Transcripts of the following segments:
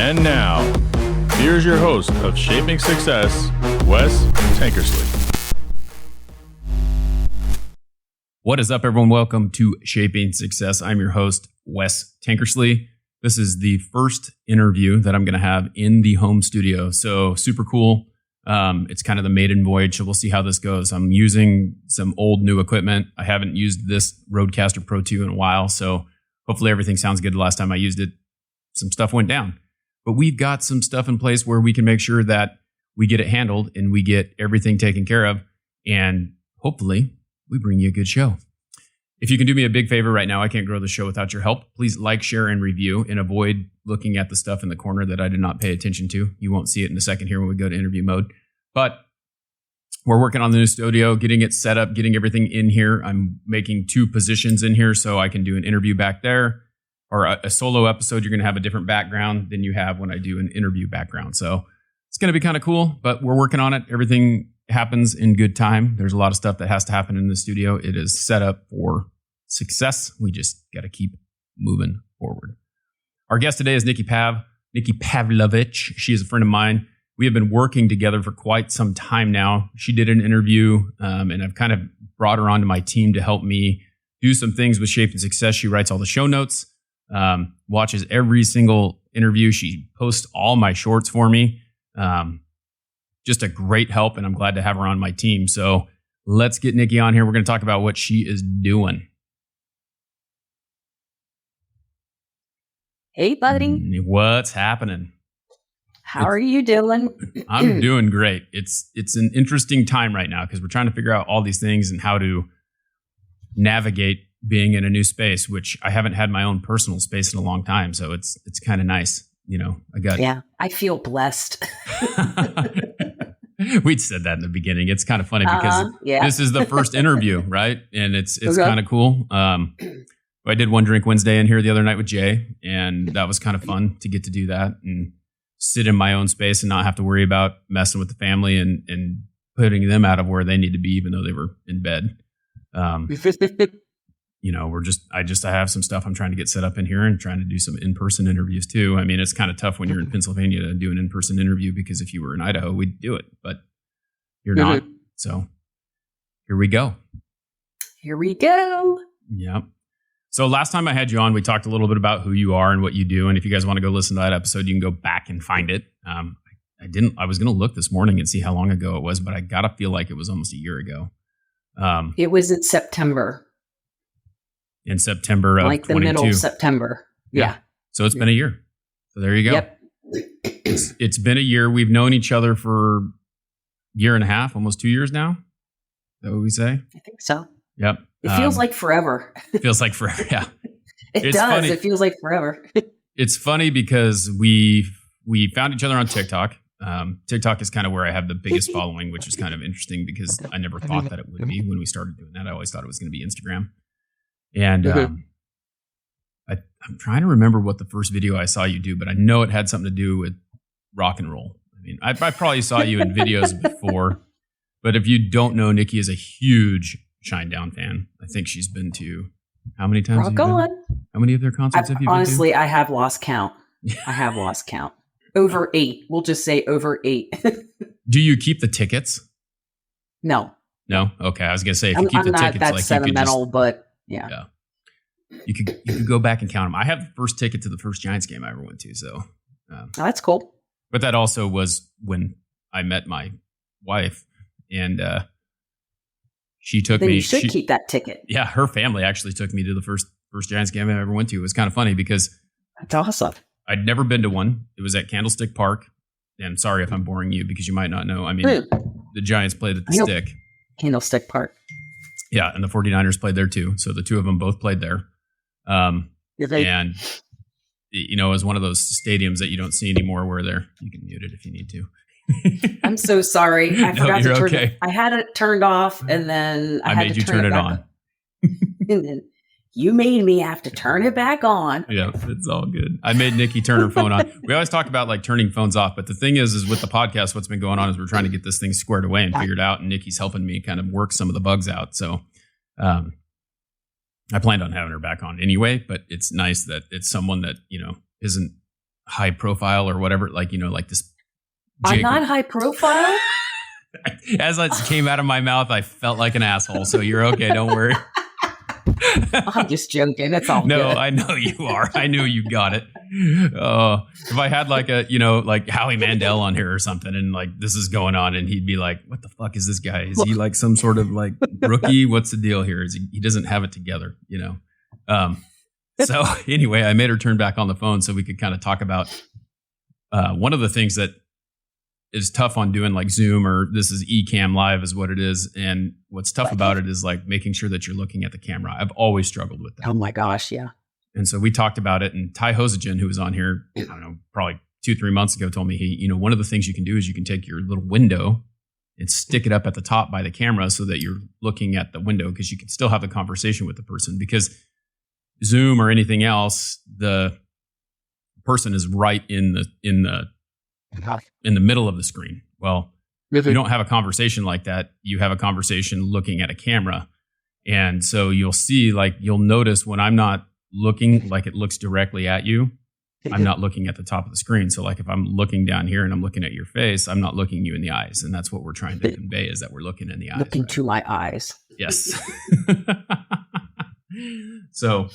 And now, here's your host of Shaping Success, Wes Tankersley. What is up, everyone? Welcome to Shaping Success. I'm your host, Wes Tankersley. This is the first interview that I'm going to have in the home studio. So super cool. It's kind of the maiden voyage. So we'll see how this goes. I'm using some old new equipment. I haven't used this Rodecaster Pro 2 in a while. So hopefully everything sounds good. The last time I used it, some stuff went down. But we've got some stuff in place where we can make sure that we get it handled and we get everything taken care of. And hopefully we bring you a good show. If you can do me a big favor right now, I can't grow the show without your help. Please like, share, and review, and avoid looking at the stuff in the corner that I did not pay attention to. You won't see it in a second here when we go to interview mode. But we're working on the new studio, getting it set up, getting everything in here. I'm making 2 positions in here so I can do an interview back there, or a solo episode. You're going to have a different background than you have when I do an interview background. So it's going to be kind of cool, but we're working on it. Everything happens in good time. There's a lot of stuff that has to happen in the studio. It is set up for success. We just got to keep moving forward. Our guest today is Nikki Pavlovich. She is a friend of mine. We have been working together for quite some time now. She did an interview, and I've kind of brought her onto my team to help me do some things with Shaping Success. She writes all the show notes, watches every single interview. She posts all my shorts for me. Just a great help, and I'm glad to have her on my team. So let's get Nikki on here. We're going to talk about what she is doing. Hey, buddy. What's happening? How are you doing? I'm doing great. It's an interesting time right now because we're trying to figure out all these things and how to navigate being in a new space, which I haven't had my own personal space in a long time. So it's kind of nice. You know, I feel blessed. We'd said that in the beginning. It's kind of funny because this is the first interview, right? And it's kind of cool. I did One Drink Wednesday in here the other night with Jay, and that was kind of fun to get to do that and sit in my own space and not have to worry about messing with the family and putting them out of where they need to be, even though they were in bed. You know, I have some stuff I'm trying to get set up in here and trying to do some in-person interviews too. I mean, it's kind of tough when you're in Pennsylvania to do an in-person interview because if you were in Idaho, we'd do it, but you're not. So here we go. Here we go. Yep. So last time I had you on, we talked a little bit about who you are and what you do. And if you guys want to go listen to that episode, you can go back and find it. I was going to look this morning and see how long ago it was, but I got to feel like it was almost a year ago. It was in September. In September of like 22. The middle of September. Yeah. So it's been a year. So there you go. Yep. It's been a year. We've known each other for a year and a half, almost 2 years now. Is that what we say? I think so. Yep. It feels like forever. Feels like forever. Yeah. It does. Funny. It feels like forever. It's funny because we found each other on TikTok. TikTok is kind of where I have the biggest following, which is kind of interesting because I never thought that it would be when we started doing that. I always thought it was going to be Instagram. And I'm trying to remember what the first video I saw you do, but I know it had something to do with rock and roll. I mean, I probably saw you in videos before, but if you don't know, Nikki is a huge Shinedown fan. I think she's been to how many times? Rock on. How many of their concerts have you been to? Honestly, I have lost count. Over 8. We'll just say over 8. Do you keep the tickets? No. No? Okay. I was going to say, if you keep the tickets, that like sentimental, you could but yeah. You could go back and count them. I have the first ticket to the first Giants game I ever went to. So that's cool. But that also was when I met my wife, and she took me. You should keep that ticket. Yeah, her family actually took me to the first Giants game I ever went to. It was kind of funny because that's awesome. I'd never been to one. It was at Candlestick Park. And sorry if I'm boring you because you might not know. I mean, the Giants played at the Stick. Candlestick Park. Yeah, and the 49ers played there too. So the two of them both played there. And, you know, it was one of those stadiums that you don't see anymore where you can mute it if you need to. I'm so sorry. I forgot to turn okay. I had it turned off and then I had made to you turn it on. And then you made me have to turn it back on. Yeah, it's all good. I made Nikki turn her phone on. We always talk about like turning phones off, but the thing is with the podcast, what's been going on is we're trying to get this thing squared away and figured out, and Nikki's helping me kind of work some of the bugs out. So I planned on having her back on anyway, but it's nice that it's someone that, you know, isn't high profile or whatever, like, like this. I'm not high profile. As it came out of my mouth, I felt like an asshole. So you're okay. Don't worry. I'm just joking. That's all. No, good. I know you are. I knew you got it. If I had like like Howie Mandel on here or something, and like this is going on, and he'd be like, "What the fuck is this guy? Is he like some sort of like rookie? What's the deal here? He doesn't have it together, So anyway, I made her turn back on the phone so we could kind of talk about one of the things that is tough on doing like Zoom, or this is Ecamm Live is what it is. And what's tough about it is like making sure that you're looking at the camera. I've always struggled with that. Oh my gosh. Yeah. And so we talked about it, and Ty Hosagen, who was on here, I don't know, probably 2-3 months ago, told me, one of the things you can do is you can take your little window and stick it up at the top by the camera so that you're looking at the window, because you can still have the conversation with the person. Because Zoom or anything else, the person is right in the middle of the screen. Well, if you don't have a conversation like that, you have a conversation looking at a camera. And so you'll notice when I'm not looking like it looks directly at you, I'm not looking at the top of the screen. So like if I'm looking down here and I'm looking at your face, I'm not looking you in the eyes. And that's what we're trying to convey, is that we're looking in the eyes. Looking to my eyes. Yes. So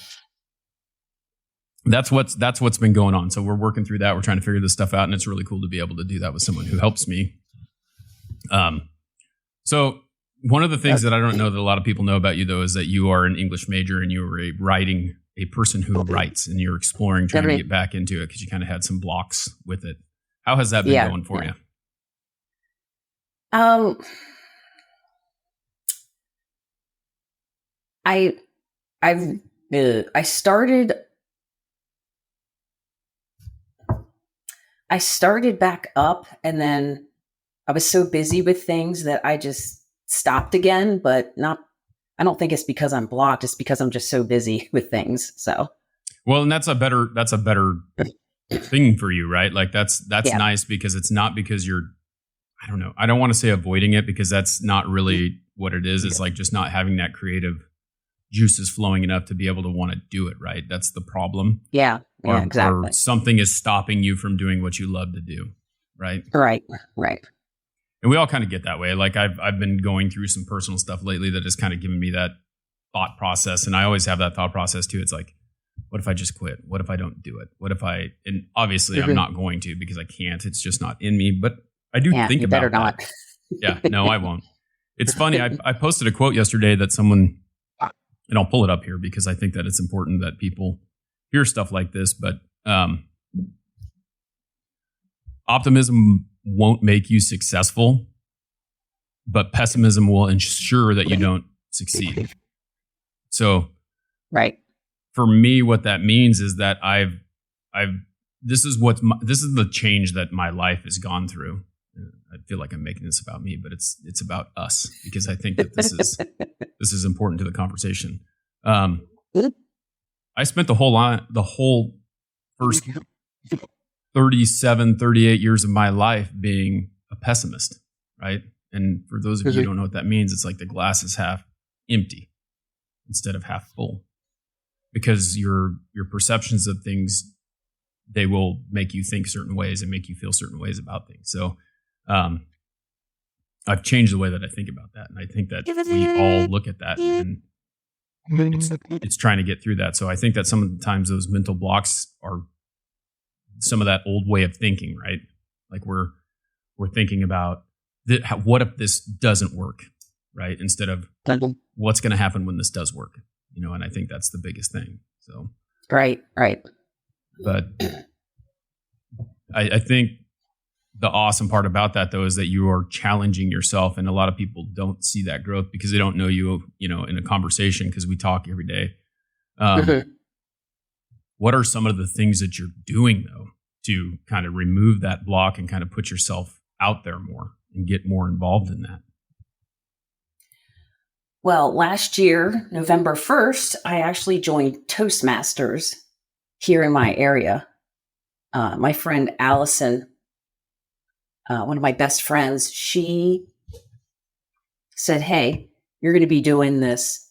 that's what's been going on. So we're working through that. We're trying to figure this stuff out, and it's really cool to be able to do that with someone who helps me. So one of the things that I don't know that a lot of people know about you, though, is that you are an English major and you were a person who writes, and you're exploring, trying to get back into it because you kind of had some blocks with it. How has that been going for you? I started back up, and then I was so busy with things that I just stopped again, but I don't think it's because I'm blocked. It's because I'm just so busy with things. So, well, and that's a better thing for you, right? Like that's nice, because it's not because you're, I don't know. I don't want to say avoiding it, because that's not really what it is. It's like just not having that creative juices flowing enough to be able to want to do it, right? That's the problem. Yeah, exactly. Or something is stopping you from doing what you love to do, right? Right. And we all kind of get that way. Like I've been going through some personal stuff lately that has kind of given me that thought process. And I always have that thought process too. It's like, what if I just quit? What if I don't do it? And obviously I'm not going to, because I can't. It's just not in me. But I do think about better that. Not. Yeah, no, I won't. It's funny. I posted a quote yesterday that someone, and I'll pull it up here because I think that it's important that people hear stuff like this. But optimism won't make you successful, but pessimism will ensure that you don't succeed. So, right. For me, what that means is that this is the change that my life has gone through. I feel like I'm making this about me, but it's about us, because I think that this is important to the conversation. I spent the whole first 37, 38 years of my life being a pessimist, right? And for those of you who don't know what that means, it's like the glass is half empty instead of half full, because your perceptions of things, they will make you think certain ways and make you feel certain ways about things. So I've changed the way that I think about that. And I think that we all look at that, and it's trying to get through that. So I think that sometimes those mental blocks are some of that old way of thinking, right? Like we're thinking about what if this doesn't work, right? Instead of what's going to happen when this does work, and I think that's the biggest thing. So, right. But I think the awesome part about that, though, is that you are challenging yourself. And a lot of people don't see that growth because they don't know you, in a conversation, because we talk every day. What are some of the things that you're doing, though, to kind of remove that block and kind of put yourself out there more and get more involved in that? Well, last year, November 1st, I actually joined Toastmasters here in my area. My friend Allison, one of my best friends, she said, "Hey, you're going to be doing this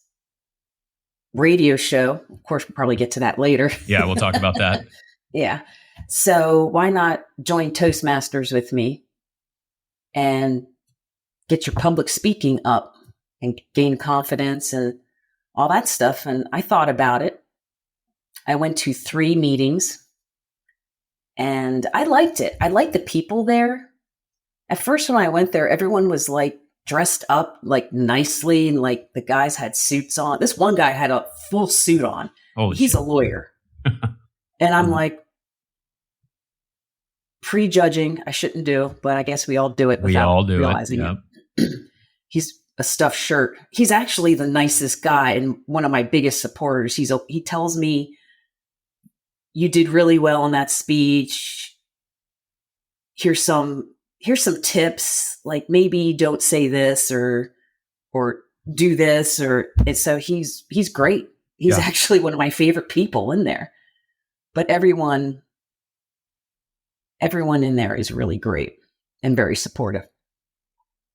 radio show." Of course, we'll probably get to that later. Yeah, we'll talk about that. Yeah. So why not join Toastmasters with me and get your public speaking up and gain confidence and all that stuff? And I thought about it. I went to 3 meetings and I liked it. I liked the people there. At first, when I went there, everyone was like dressed up like nicely and like the guys had suits on. This one guy had a full suit on. He's a lawyer. And I'm like, prejudging, I shouldn't do, but I guess we all do it without realizing it. He's a stuffed shirt. He's actually the nicest guy and one of my biggest supporters. He tells me, you did really well in that speech. Here's some tips, like maybe don't say this or do this and so he's great. He's actually one of my favorite people in there. But everyone in there is really great and very supportive.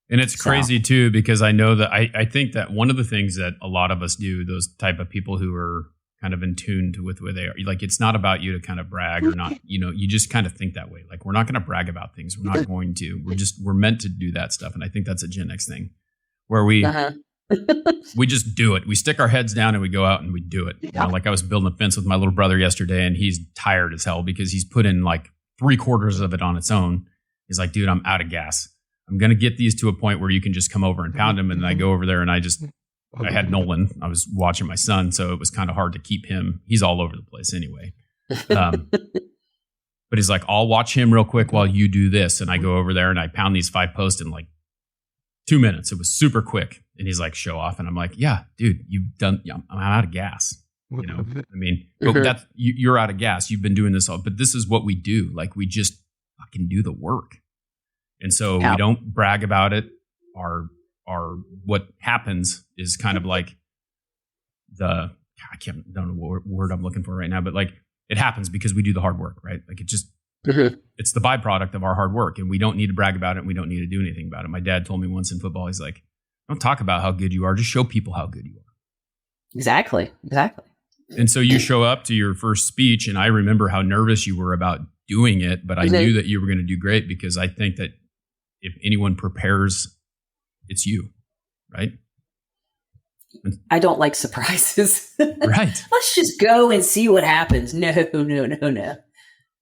And it's crazy too, because I know that I think that one of the things that a lot of us do, those type of people who are kind of in tune with where they are, like, it's not about you to kind of brag or not, you just kind of think that way. Like, we're not going to brag about things. We're not going to, we're meant to do that stuff. And I think that's a Gen X thing where we just do it. We stick our heads down and we go out and we do it. Yeah. Like, I was building a fence with my little brother yesterday and he's tired as hell because he's put in like 3/4 of it on its own. He's like, dude, I'm out of gas. I'm going to get these to a point where you can just come over and pound them. And I go over there and I had Nolan. I was watching my son, so it was kind of hard to keep him. He's all over the place anyway. But he's like, I'll watch him real quick while you do this. And I go over there and I pound these 5 posts in like 2 minutes. It was super quick. And he's like, show off. And I'm like, yeah, dude, I'm out of gas. I mean, you're out of gas. You've been doing this all, but this is what we do. Like, we just fucking do the work. And so we don't brag about it. Our what happens is kind of like don't know what word I'm looking for right now, but like, it happens because we do the hard work, right? Like, it's the byproduct of our hard work, and we don't need to brag about it. And we don't need to do anything about it. My dad told me once in football, he's like, don't talk about how good you are. Just show people how good you are. Exactly. And so you show up to your first speech, and I remember how nervous you were about doing it, but I knew that you were going to do great, because I think that if anyone prepares, it's you, right? I don't like surprises. Right. Let's just go and see what happens. No.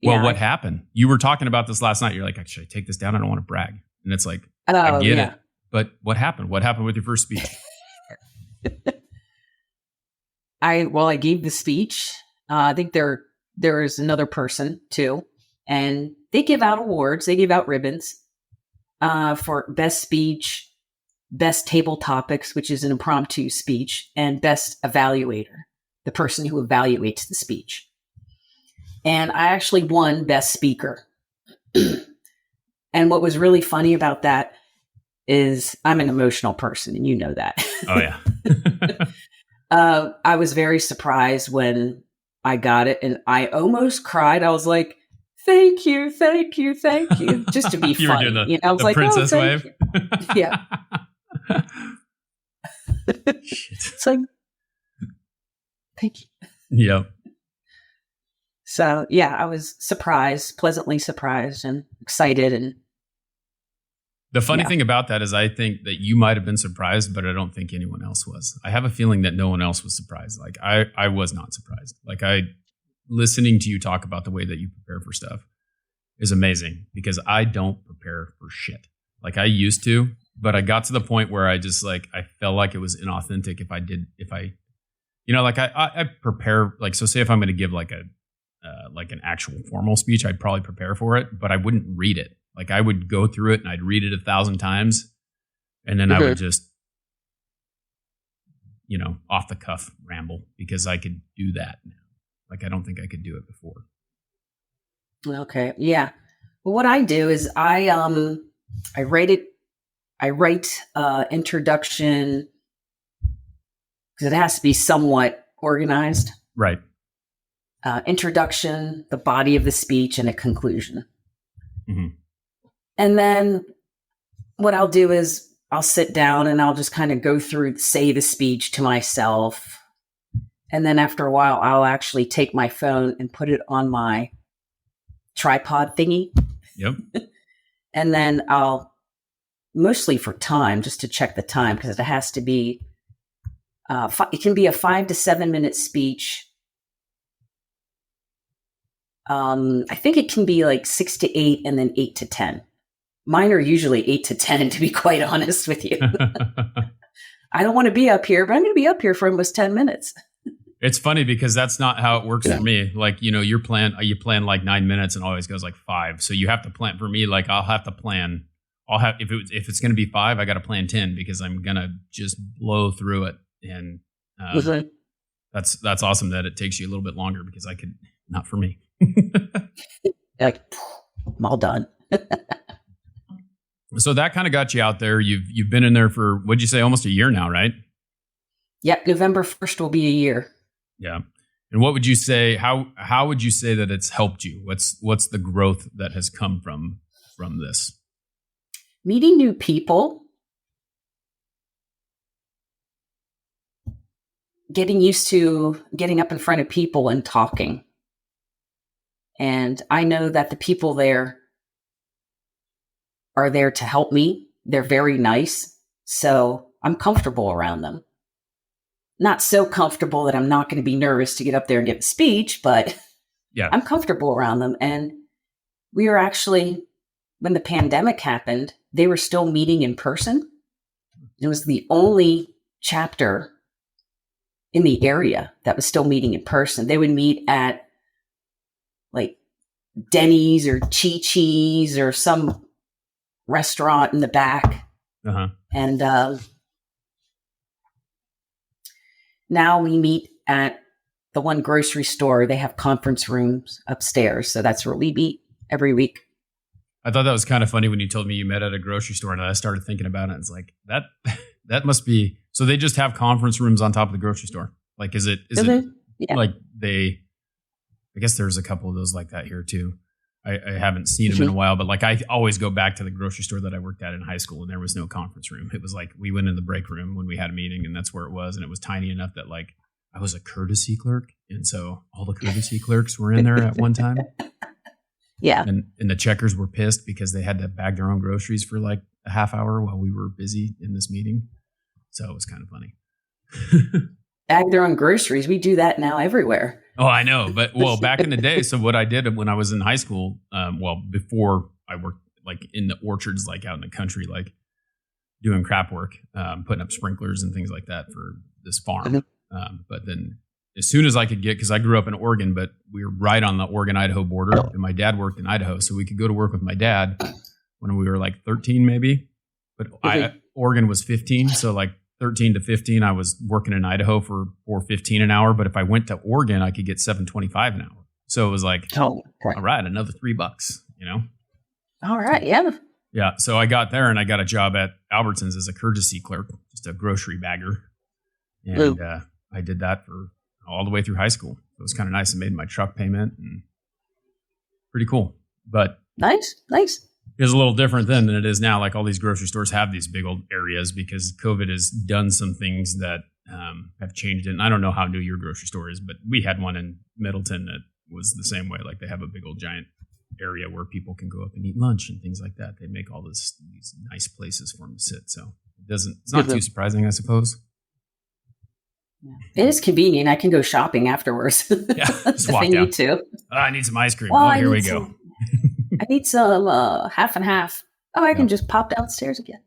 Well, what happened? You were talking about this last night. You're like, should I take this down? I don't want to brag. And it's like, I get it. But what happened? What happened with your first speech? I gave the speech. I think there is another person too. And they give out awards. They give out ribbons for best speech, best table topics, which is an impromptu speech, and best evaluator, the person who evaluates the speech. And I actually won best speaker. And what was really funny about that is I'm an emotional person, and you know that. Oh, yeah. I was very surprised when I got it, and I almost cried. I was like, thank you, just to be funny. I was like, princess wave. Yeah. It's like, thank you. Yep. So, yeah, I was pleasantly surprised and excited. And the funny thing about that is I think that you might have been surprised, but I don't think anyone else was. I have a feeling that no one else was surprised. Like, I was not surprised. Like, listening to you talk about the way that you prepare for stuff is amazing, because I don't prepare for shit. Like, I used to, but I got to the point where I just I felt like it was inauthentic if I prepare, like, so say if I'm going to give like an actual formal speech, I'd probably prepare for it, but I wouldn't read it. Like, I would go through it and I'd read it 1,000 times, and then I would just, off the cuff ramble, because I could do that now. Like, I don't think I could do it before. Okay. Yeah. Well, what I do is I write introduction, because it has to be somewhat organized. Right. Introduction, the body of the speech, and a conclusion. Mm-hmm. And then what I'll do is I'll sit down and I'll just kind of say the speech to myself. And then after a while, I'll actually take my phone and put it on my tripod thingy. Yep. And then I'll, mostly for time, just to check the time, because it has to be, it can be a 5 to 7 minute speech. I think it can be like 6 to 8 and then 8 to 10. Mine are usually 8 to 10, to be quite honest with you. I don't want to be up here, but I'm going to be up here for almost 10 minutes. It's funny because that's not how it works for me. Like, you plan like 9 minutes and always goes like 5. So you have to plan. For me, like I'll have to plan. If it's going to be 5, I got to plan 10 because I'm going to just blow through it. And that's awesome that it takes you a little bit longer because not for me. Like, I'm all done. So that kind of got you out there. You've been in there for, what'd you say, almost a year now, right? Yep. November 1st will be a year. Yeah. And what would you say, how would you say that it's helped you? What's the growth that has come from this? Meeting new people. Getting used to getting up in front of people and talking. And I know that the people there are there to help me. They're very nice. So I'm comfortable around them. Not so comfortable that I'm not going to be nervous to get up there and give a speech, but yeah, I'm comfortable around them. And we were actually, when the pandemic happened, they were still meeting in person. It was the only chapter in the area that was still meeting in person. They would meet at like Denny's or Chi-Chi's or some restaurant in the back. Uh-huh. And now we meet at the one grocery store. They have conference rooms upstairs. So that's where we meet every week. I thought that was kind of funny when you told me you met at a grocery store, and I started thinking about it. It's like that must be, so they just have conference rooms on top of the grocery store. Like, is it yeah. Like I guess there's a couple of those like that here too. I haven't seen them in a while, but like I always go back to the grocery store that I worked at in high school, and there was no conference room. It was like we went in the break room when we had a meeting, and that's where it was. And it was tiny enough that like I was a courtesy clerk, and so all the courtesy clerks were in there at one time. Yeah. And the checkers were pissed because they had to bag their own groceries for like a half hour while we were busy in this meeting. So it was kind of funny. Bag their own groceries. We do that now everywhere. Oh, I know. But back in the day, so what I did when I was in high school, before I worked like in the orchards, like out in the country, like doing crap work, putting up sprinklers and things like that for this farm. But then as soon as I could get, because I grew up in Oregon, but we were right on the Oregon-Idaho border, and my dad worked in Idaho, so we could go to work with my dad when we were like 13 maybe. But Oregon was 15, so like 13 to 15, I was working in Idaho for $4.15 an hour. But if I went to Oregon, I could get $7.25 an hour. So it was like, all right, another $3, you know? All right, yeah. Yeah, so I got there and I got a job at Albertsons as a courtesy clerk, just a grocery bagger. And I did that for all the way through high school. It was kind of nice. I made my truck payment and pretty cool. But nice. It was a little different then than it is now. Like all these grocery stores have these big old areas because COVID has done some things that have changed it. And I don't know how new your grocery store is, but we had one in Middleton that was the same way. Like they have a big old giant area where people can go up and eat lunch and things like that. They make all these nice places for them to sit. So it's not too surprising, I suppose. It is convenient. I can go shopping afterwards. Yeah, just walk if I down. need to. I need some ice cream. Well, here we go. I need some half and half. Oh, I can just pop downstairs again.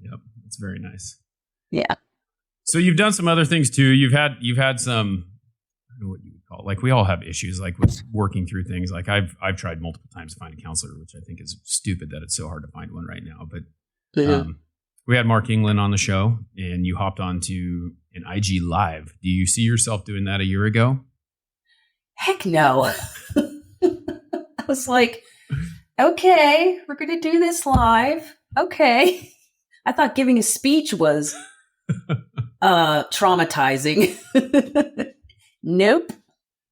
Yep, it's very nice. Yeah. So you've done some other things too. You've had some, I don't know what you would call it. Like we all have issues, like with working through things. Like I've tried multiple times to find a counselor, which I think is stupid that it's so hard to find one right now. But we had Mark England on the show, and you hopped onto an IG Live. Do you see yourself doing that a year ago? Heck no. I was like, okay, we're going to do this live. Okay. I thought giving a speech was traumatizing. Nope.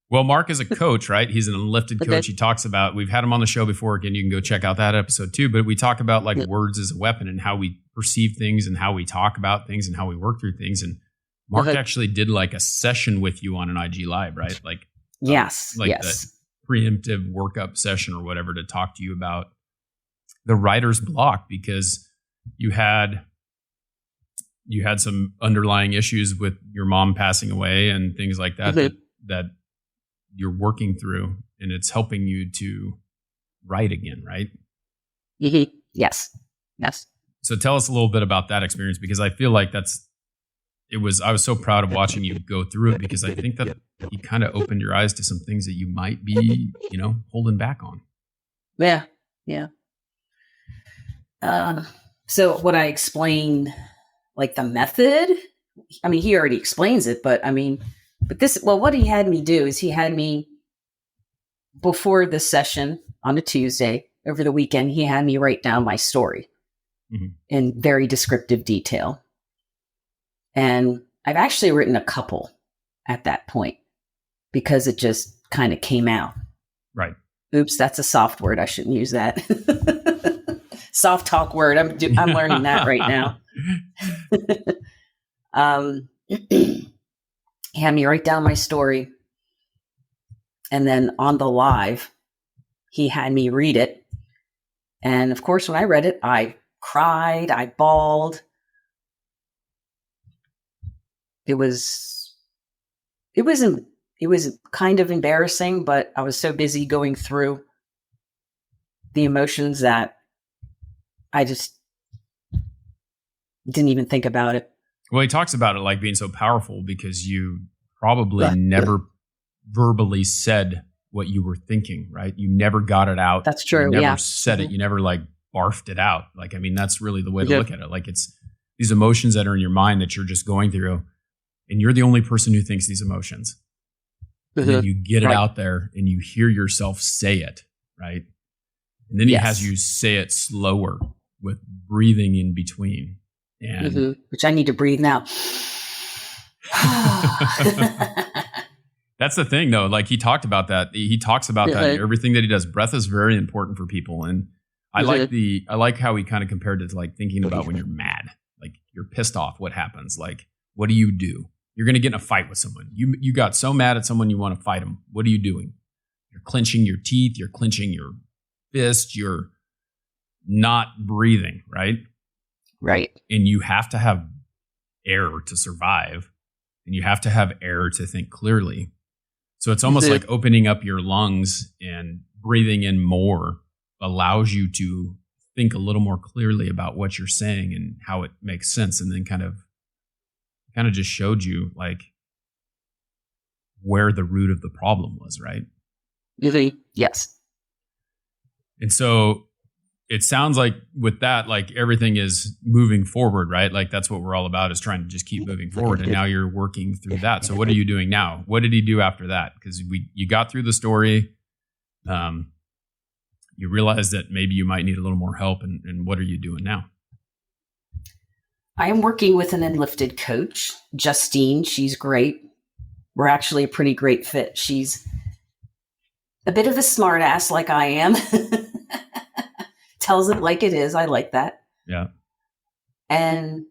Well, Mark is a coach, right? He's an unlifted coach. He talks about, we've had him on the show before. Again, you can go check out that episode too. But we talk about like words as a weapon and how we perceive things and how we talk about things and how we work through things. And Mark actually did like a session with you on an IG Live, right? Like, yes. preemptive workup session or whatever to talk to you about the writer's block, because you had some underlying issues with your mom passing away and things like that, that you're working through, and it's helping you to write again, right? Mm-hmm. Yes. So tell us a little bit about that experience, because I feel like I was so proud of watching you go through it, because I think that you kind of opened your eyes to some things that you might be, holding back on. Yeah. So what I explained, like the method, I mean, he already explains it, but what he had me do is he had me, before the session on a Tuesday, over the weekend, he had me write down my story in very descriptive detail. And I've actually written a couple at that point because it just kind of came out. Right. Oops, that's a soft word. I shouldn't use that. Soft talk word. I'm learning that right now. He had me write down my story. And then on the live, he had me read it. And of course, when I read it, I cried, I bawled. It was kind of embarrassing, but I was so busy going through the emotions that I just didn't even think about it. Well, he talks about it like being so powerful because you probably never verbally said what you were thinking, right? You never got it out. That's true. You never said it. You never barfed it out. That's really the way to look at it. Like, it's these emotions that are in your mind that you're just going through, and you're the only person who thinks these emotions. And then you get it out there and you hear yourself say it, right? And then he has you say it slower with breathing in between. And which I need to breathe now. That's the thing, though. Like, he talked about that. He talks about that in everything that he does. Breath is very important for people. And I like how he kind of compared it to like thinking about when you're mad, like you're pissed off. What happens? Like, what do? You're going to get in a fight with someone. You got so mad at someone, you want to fight them. What are you doing? You're clenching your teeth. You're clenching your fist. You're not breathing, right? Right. And you have to have air to survive, and you have to have air to think clearly. So it's almost like opening up your lungs and breathing in more allows you to think a little more clearly about what you're saying and how it makes sense. And then kind of just showed you like where the root of the problem was, right? Yes. And so it sounds like with that, like everything is moving forward, right? Like that's what we're all about, is trying to just keep moving forward. And now you're working through that. So what are you doing now? What did he do after that? Because you got through the story. You realized that maybe you might need a little more help. And what are you doing now? I am working with an Enlifted coach, Justine. She's great. We're actually a pretty great fit. She's a bit of a smart ass like I am. Tells it like it is. I like that. Yeah. And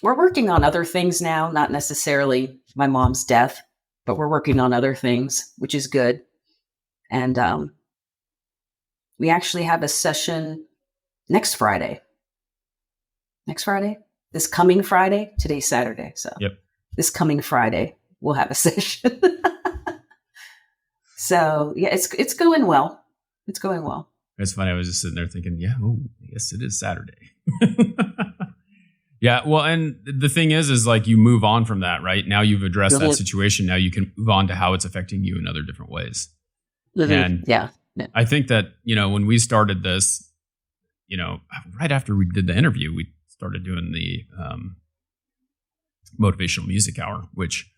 we're working on other things now, not necessarily my mom's death, but we're working on other things, which is good. And we actually have a session next Friday. This coming Friday. Today's Saturday. So This coming Friday, we'll have a session. So yeah, it's going well. It's going well. It's funny. I was just sitting there thinking, yes, it is Saturday. Yeah. Well, and the thing is like you move on from that, right? Now you've addressed that situation. Now you can move on to how it's affecting you in other different ways. And I think that, when we started this, right after we did the interview, we started doing the motivational music hour, which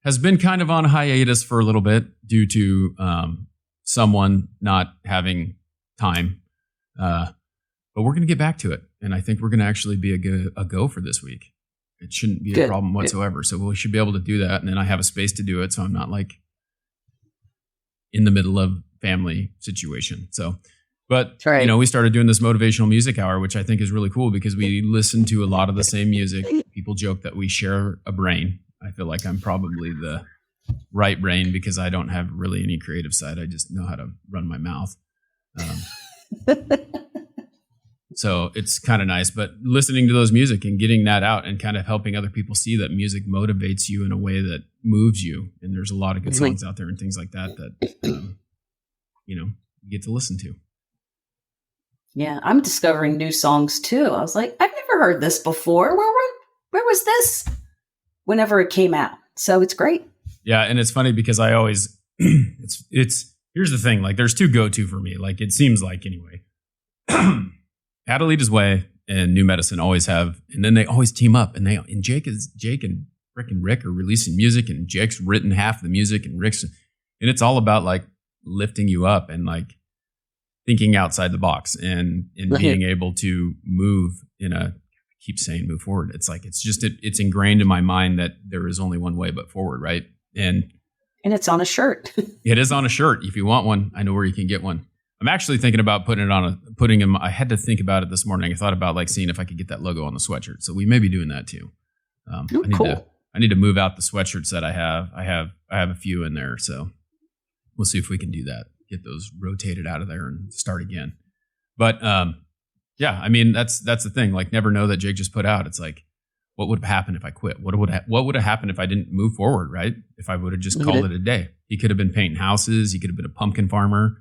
has been kind of on hiatus for a little bit due to someone not having time. But we're going to get back to it. And I think we're going to actually be a go for this week. It shouldn't be a problem whatsoever. So we should be able to do that. And then I have a space to do it. So I'm not like in the middle of family situation. So, but we started doing this motivational music hour, which I think is really cool because we listen to a lot of the same music. People joke that we share a brain. I feel like I'm probably right brain because I don't have really any creative side. I just know how to run my mouth. So it's kind of nice, but listening to those music and getting that out and kind of helping other people see that music motivates you in a way that moves you. And there's a lot of good songs out there and things like that, you get to listen to. Yeah. I'm discovering new songs too. I was like, I've never heard this before. Where was this? Whenever it came out. So it's great. Yeah. And it's funny because I always, here's the thing. Like there's two go-to for me. Like it seems like anyway, Adelita's Way and New Medicine always have, and then they always team up. And Jake and Rick are releasing music, and Jake's written half the music, and Rick's, and it's all about like lifting you up and like thinking outside the box and being able to move keep saying move forward. It's like it's ingrained in my mind that there is only one way but forward, right? And it's on a shirt. It is on a shirt. If you want one, I know where you can get one. I'm actually thinking about putting him. I had to think about it this morning. I thought about like seeing if I could get that logo on the sweatshirt. So we may be doing that too. I need to move out the sweatshirts that I have. I have a few in there. So we'll see if we can do that. Get those rotated out of there and start again. But yeah, I mean, that's the thing. Like never know that Jake just put out. It's like, what would have happened if I quit? What would have happened if I didn't move forward, right? If I would have just called it a day. He could have been painting houses. He could have been a pumpkin farmer.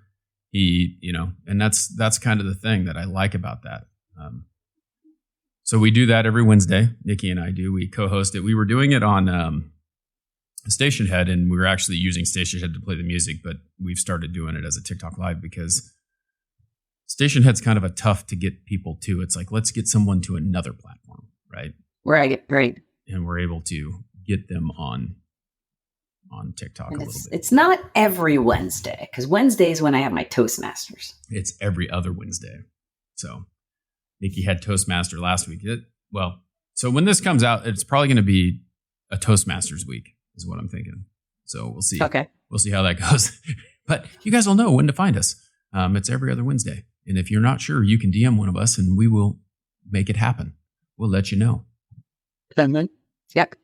And that's kind of the thing that I like about that. So we do that every Wednesday. Nikki and I do. We co-host it. We were doing it on Station Head, and we were actually using Station Head to play the music, but we've started doing it as a TikTok Live because Station Head's kind of a tough to get people to. It's like, let's get someone to another platform, right? Right. And we're able to get them on TikTok a little bit. It's not every Wednesday, because Wednesday is when I have my Toastmasters. It's every other Wednesday. So Nikki had Toastmaster last week. So when this comes out, it's probably going to be a Toastmasters week is what I'm thinking. So we'll see. Okay. We'll see how that goes. But you guys will know when to find us. It's every other Wednesday. And if you're not sure, you can DM one of us and we will make it happen. We'll let you know. Yep.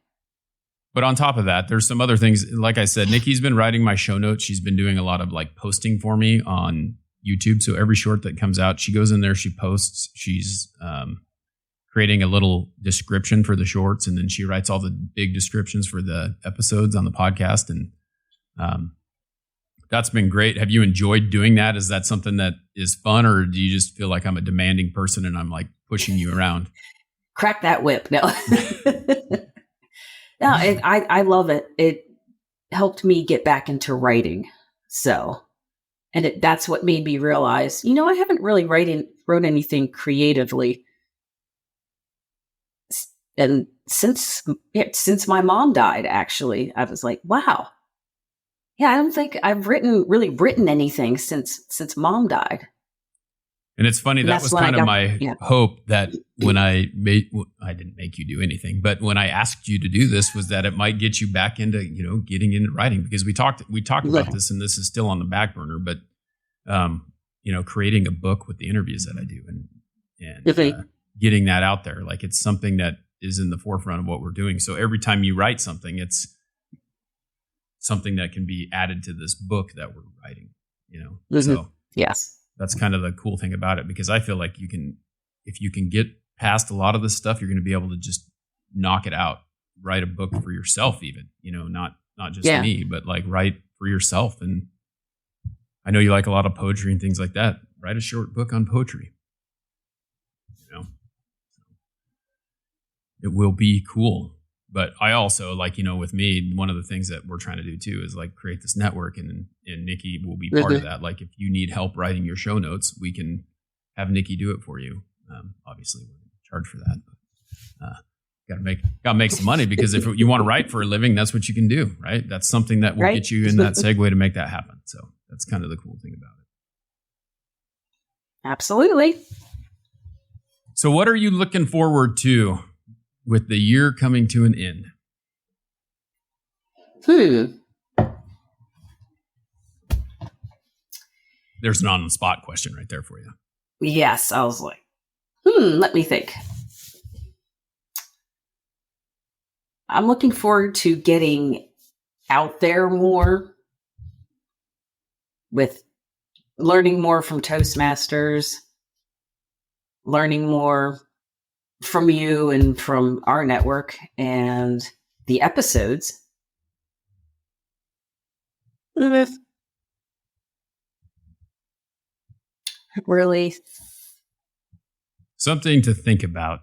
But on top of that, there's some other things. Like I said, Nikki's been writing my show notes. She's been doing a lot of like posting for me on YouTube. So every short that comes out, she goes in there, she posts, she's creating a little description for the shorts. And then she writes all the big descriptions for the episodes on the podcast. And that's been great. Have you enjoyed doing that? Is that something that is fun, or do you just feel like I'm a demanding person and I'm like pushing you around? Crack that whip. No. No, I love it. It helped me get back into writing. So, and that's what made me realize, I haven't really wrote anything creatively. And since my mom died, actually, I was like, wow. Yeah, I don't think I've really written anything since mom died. And it's funny, that was kind of my hope that when I didn't make you do anything, but when I asked you to do this, was that it might get you back into, getting into writing, because we talked about this, and this is still on the back burner, but, creating a book with the interviews that I do and getting that out there. Like it's something that is in the forefront of what we're doing. So every time you write something, it's something that can be added to this book that we're writing, So yes. That's kind of the cool thing about it, because I feel like if you can get past a lot of this stuff, you're going to be able to just knock it out, write a book for yourself, even, not just me, but like write for yourself. And I know you like a lot of poetry and things like that. Write a short book on poetry. It will be cool. But I also, with me, one of the things that we're trying to do too is like create this network, and Nikki will be part of that. Like if you need help writing your show notes, we can have Nikki do it for you. Obviously, we're going to charge for that. But, gotta make some money, because if you want to write for a living, that's what you can do, right? That's something that will get you in that segue to make that happen. So that's kind of the cool thing about it. Absolutely. So what are you looking forward to with the year coming to an end? There's an on-the-spot question right there for you. Yes, I was like, let me think. I'm looking forward to getting out there more with learning more from Toastmasters, learning more from you and from our network and the episodes. Really, something to think about.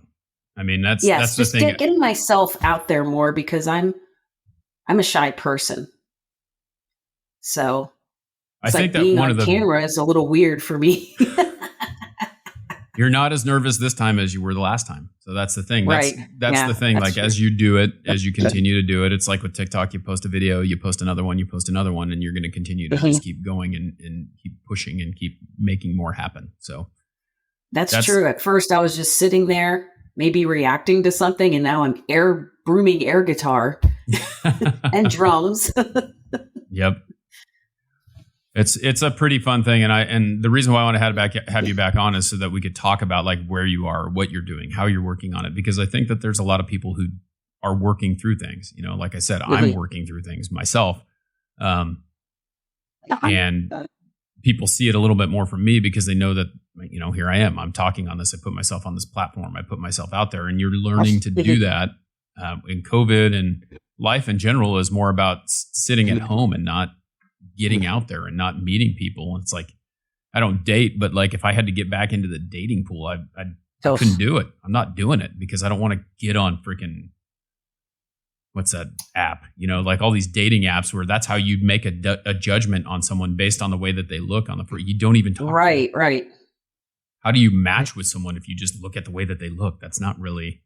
I mean, that's the just thing. Getting myself out there more because I'm a shy person. So I think that being one on of the camera is a little weird for me. You're not as nervous this time as you were the last time. So that's the thing. That's the thing. That's like true. as you do it, as you continue to do it, it's like with TikTok, you post a video, you post another one, and you're going to continue to just keep going and keep pushing and keep making more happen. So that's true. At first I was just sitting there, maybe reacting to something, and now I'm brooming air guitar and drums. Yep. It's a pretty fun thing, and the reason why I want to have you back on is so that we could talk about like where you are, what you're doing, how you're working on it, because I think that there's a lot of people who are working through things. You know, like I said, I'm working through things myself, and people see it a little bit more from me because they know that, you know, here I am. I'm talking on this. I put myself on this platform. I put myself out there, and you're learning to do that. In COVID and life in general is more about sitting at home and not getting out there and not meeting people. It's like, I don't date, but like if I had to get back into the dating pool, I couldn't do it. I'm not doing it because I don't want to get on freaking, what's that app? You know, like all these dating apps where that's how you'd make a judgment on someone based on the way that they look on you don't even talk. Right. How do you match with someone if you just look at the way that they look? That's not really.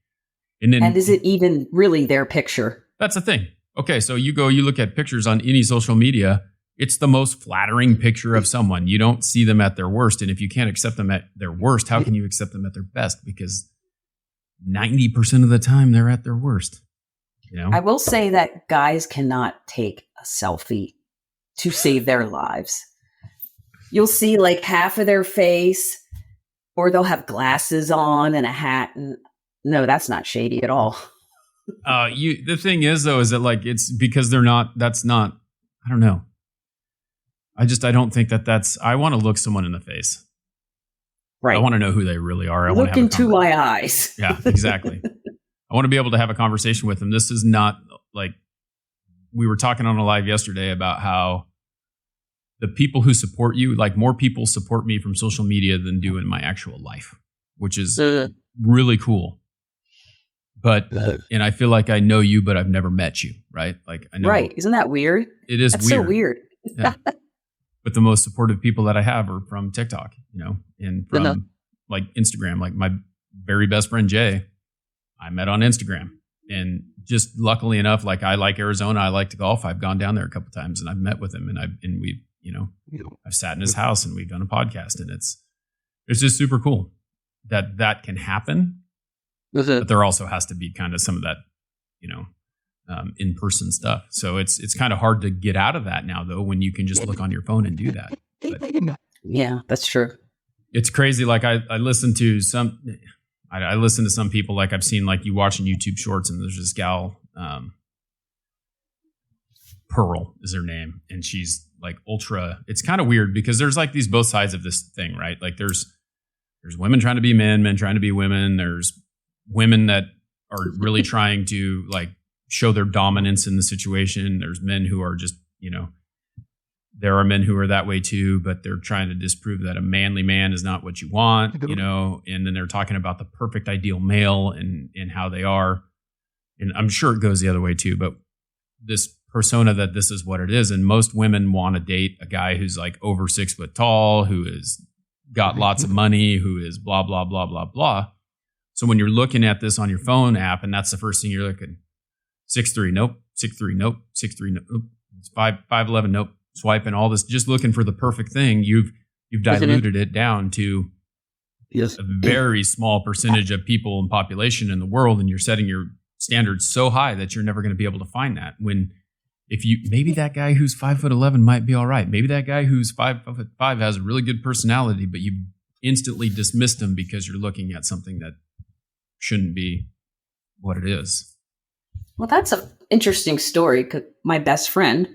And is it even really their picture? That's the thing. Okay. So you look at pictures on any social media. It's the most flattering picture of someone. You don't see them at their worst. And if you can't accept them at their worst, how can you accept them at their best? Because 90% of the time they're at their worst. You know? I will say that guys cannot take a selfie to save their lives. You'll see like half of their face, or they'll have glasses on and a hat. And no, that's not shady at all. The thing is though, is that like, it's because that's not, I don't know. I don't think that's, I want to look someone in the face. Right. I want to know who they really are. I want look to have into my eyes. Yeah, exactly. I want to be able to have a conversation with them. This is not like, we were talking on a live yesterday about how the people who support you, like more people support me from social media than do in my actual life, which is really cool. But, and I feel like I know you, but I've never met you, right? Like I know. Right. Isn't that weird? It is That's weird. So weird. Yeah. But the most supportive people that I have are from TikTok, you know, and from like Instagram. Like my very best friend, Jay, I met on Instagram. And just luckily enough, like I like Arizona. I like to golf. I've gone down there a couple of times and I've met with him and we've, you know, I've sat in his house and we've done a podcast, and it's just super cool that can happen. But there also has to be kind of some of that, you know, in-person stuff. So it's kind of hard to get out of that now, though, when you can just look on your phone and do that. But yeah, that's true. It's crazy. Like I listen to some people, like I've seen, like you watching YouTube shorts, and there's this gal, Pearl is her name. And she's like ultra, it's kind of weird because there's like these both sides of this thing, right? Like there's women trying to be men trying to be women. There's women that are really trying to like show their dominance in the situation. There's men who are just, you know, there are men who are that way too, but they're trying to disprove that a manly man is not what you want, you know, and then they're talking about the perfect ideal male and how they are. And I'm sure it goes the other way too, but this persona that this is what it is. And most women want to date a guy who's like over 6 foot tall, who has got lots of money, who is blah, blah, blah, blah, blah. So when you're looking at this on your phone app, and that's the first thing you're looking, 6'3", nope. 6'3", nope. 6'3", nope. It's 5'11", nope. Swiping all this, just looking for the perfect thing. You've diluted it down to a very small percentage of people and population in the world, and you're setting your standards so high that you're never going to be able to find that. When maybe that guy who's 5'11" might be all right. Maybe that guy who's 5'5" has a really good personality, but you instantly dismissed him because you're looking at something that shouldn't be what it is. Well, that's an interesting story. 'Cause my best friend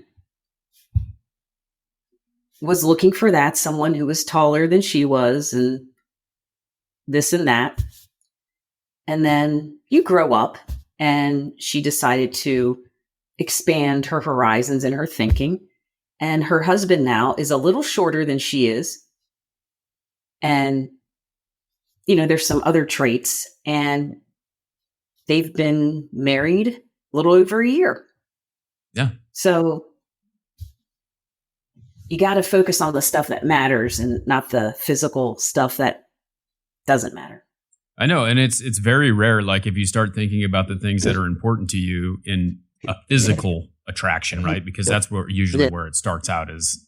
was looking for that, someone who was taller than she was and this and that. And then you grow up and she decided to expand her horizons in her thinking. And her husband now is a little shorter than she is. And, there's some other traits. And they've been married a little over a year. Yeah. So you got to focus on the stuff that matters and not the physical stuff that doesn't matter. I know. And it's very rare. Like if you start thinking about the things that are important to you in a physical attraction, right? Because that's where it starts out is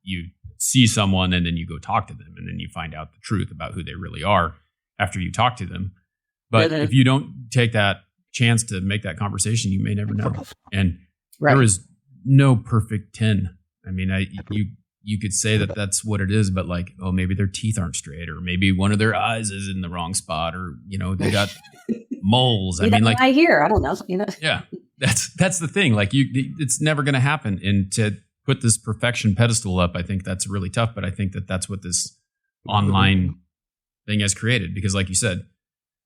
you see someone and then you go talk to them and then you find out the truth about who they really are after you talk to them. But if you don't take that chance to make that conversation, you may never know. And there is no perfect 10. I mean, you could say that that's what it is, but like, oh, maybe their teeth aren't straight, or maybe one of their eyes is in the wrong spot, or they got moles. I mean, like I hear, I don't know, Yeah, that's the thing. Like it's never going to happen. And to put this perfection pedestal up, I think that's really tough. But I think that that's what this online thing has created. Because, like you said,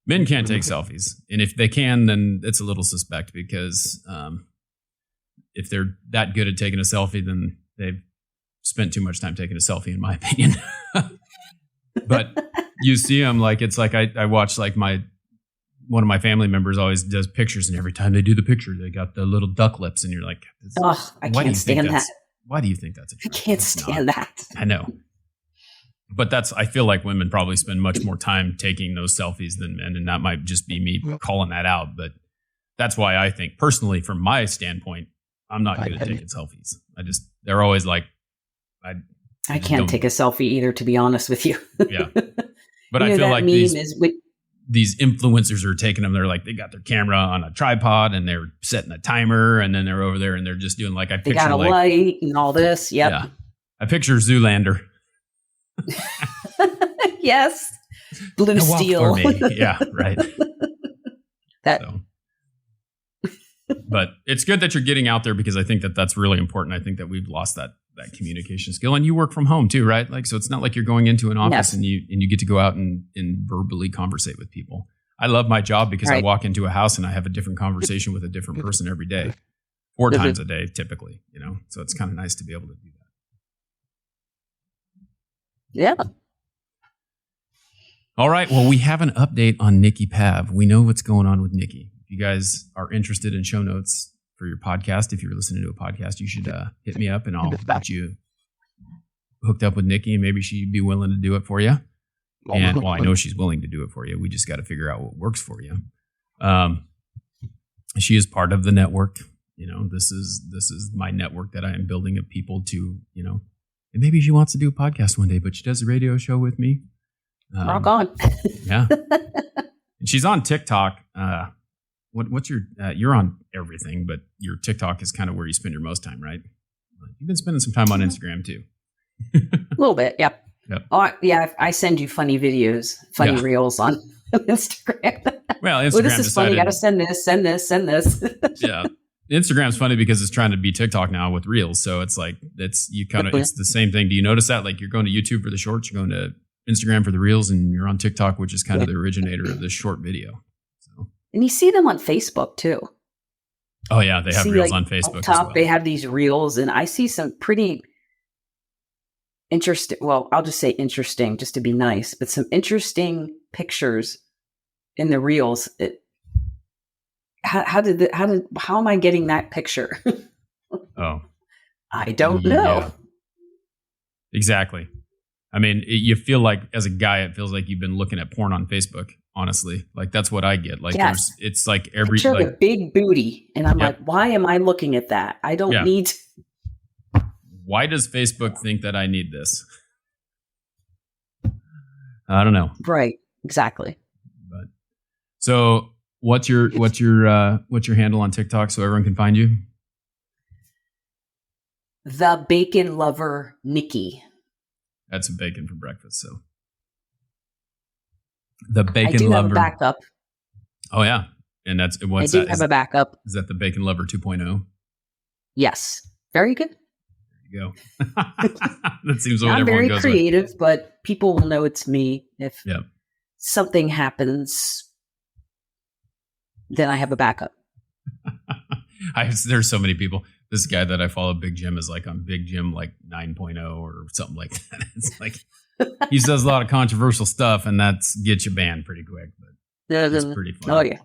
men can't take selfies, and if they can, then it's a little suspect because if they're that good at taking a selfie, then they've spent too much time taking a selfie, in my opinion. But you see them, like it's like I watch like one of my family members always does pictures, and every time they do the picture, they got the little duck lips, and you're like, I can't stand that. Why do you think that's I can't stand that. I know. But I feel like women probably spend much more time taking those selfies than men, and that might just be me calling that out. But that's why I think personally, from my standpoint, I'm not good at taking selfies. They're always like, I can't take a selfie either, to be honest with you. Yeah. But I feel like these influencers are taking them. They're like, they got their camera on a tripod and they're setting a timer, and then they're over there and they're just doing like, they got a light and all this. Yep. Yeah. I picture Zoolander. Yes. Blue steel. Yeah. Right. But it's good that you're getting out there, because I think that that's really important. I think that we've lost that communication skill, and you work from home too, right? Like, so it's not like you're going into an office and you get to go out and verbally conversate with people. I love my job because I walk into a house and I have a different conversation with a different person every day, 4 times a day, typically, so it's kind of nice to be able to do that. Yeah. All right. Well, we have an update on Nikki Pav. We know what's going on with Nikki. If you guys are interested in show notes for your podcast, if you're listening to a podcast, you should hit me up and I'll get you hooked up with Nikki, and maybe she'd be willing to do it for you. And well, I know she's willing to do it for you. We just got to figure out what works for you. She is part of the network. This is my network that I am building of people to, and maybe she wants to do a podcast one day, but she does a radio show with me. Rock on. Yeah. And she's on TikTok. What's your, you're on everything, but your TikTok is kind of where you spend your most time, right? You've been spending some time on Instagram too. A little bit. Yep. Oh, yeah. I send you funny videos, funny reels on Instagram. Well, Instagram this is funny. You got to send this. Yeah. Instagram's funny because it's trying to be TikTok now with reels. So it's like, it's the same thing. Do you notice that? Like, you're going to YouTube for the shorts, you're going to Instagram for the reels, and you're on TikTok, which is kind of the originator of this short video. So. And you see them on Facebook too. Oh yeah. They have reels on Facebook. Up top, as well. They have these reels, and I see some pretty interesting. Well, I'll just say interesting just to be nice, but some interesting pictures in the reels. How am I getting that picture? Oh, I don't know. Yeah. Exactly. I mean, you feel like, as a guy, it feels like you've been looking at porn on Facebook. Honestly, like that's what I get. Like, it's like every a big booty, and I'm like, why am I looking at that? I don't need. Why does Facebook think that I need this? I don't know. Right. Exactly. But so, what's your handle on TikTok so everyone can find you? The Bacon Lover Nikki. Had some bacon for breakfast, so the Bacon I do Lover. have a backup. Oh yeah, And that's I what's do that? have a backup. Is that the Bacon Lover 2.0? Yes. Very good. There you go. That seems what I'm everyone very goes creative, but people will know it's me if with. Yep. something happens. Then I have a backup. There's so many people. This guy that I follow, Big Jim, is like on Big Jim like 9.0 or something like that. It's like he says a lot of controversial stuff, and that's gets you banned pretty quick. But it's pretty fun. Oh yeah.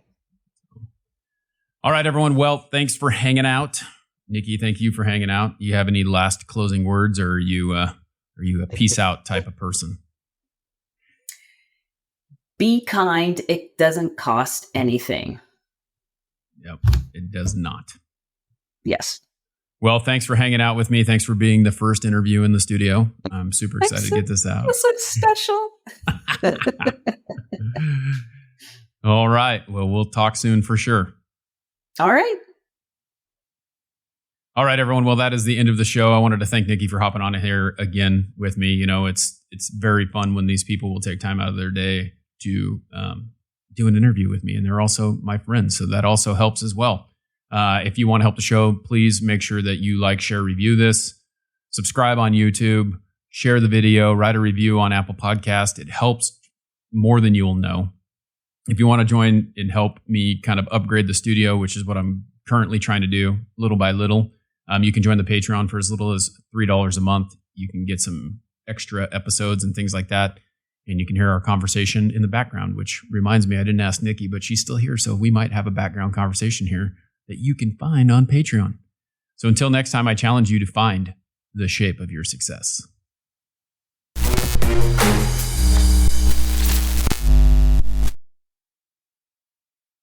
All right, everyone. Well, thanks for hanging out, Nikki. Thank you for hanging out. You have any last closing words, or are you a peace out type of person? Be kind. It doesn't cost anything. Yep, it does not. Yes. Well, thanks for hanging out with me. Thanks for being the first interview in the studio. I'm super excited to get this out. This is special. All right. Well, we'll talk soon for sure. All right. All right, everyone. Well, that is the end of the show. I wanted to thank Nikki for hopping on here again with me. You know, it's very fun when these people will take time out of their day to do an interview with me, and they're also my friends, so that also helps as well. If you want to help the show, please make sure that you like, share, review this, subscribe on YouTube, share the video, write a review on Apple Podcast. It helps more than you will know. If you want to join and help me kind of upgrade the studio, which is what I'm currently trying to do little by little, you can join the Patreon for as little as $3 a month. You can get some extra episodes and things like that. And you can hear our conversation in the background, which reminds me, I didn't ask Nikki, but she's still here. So we might have a background conversation here that you can find on Patreon. So until next time, I challenge you to find the shape of your success.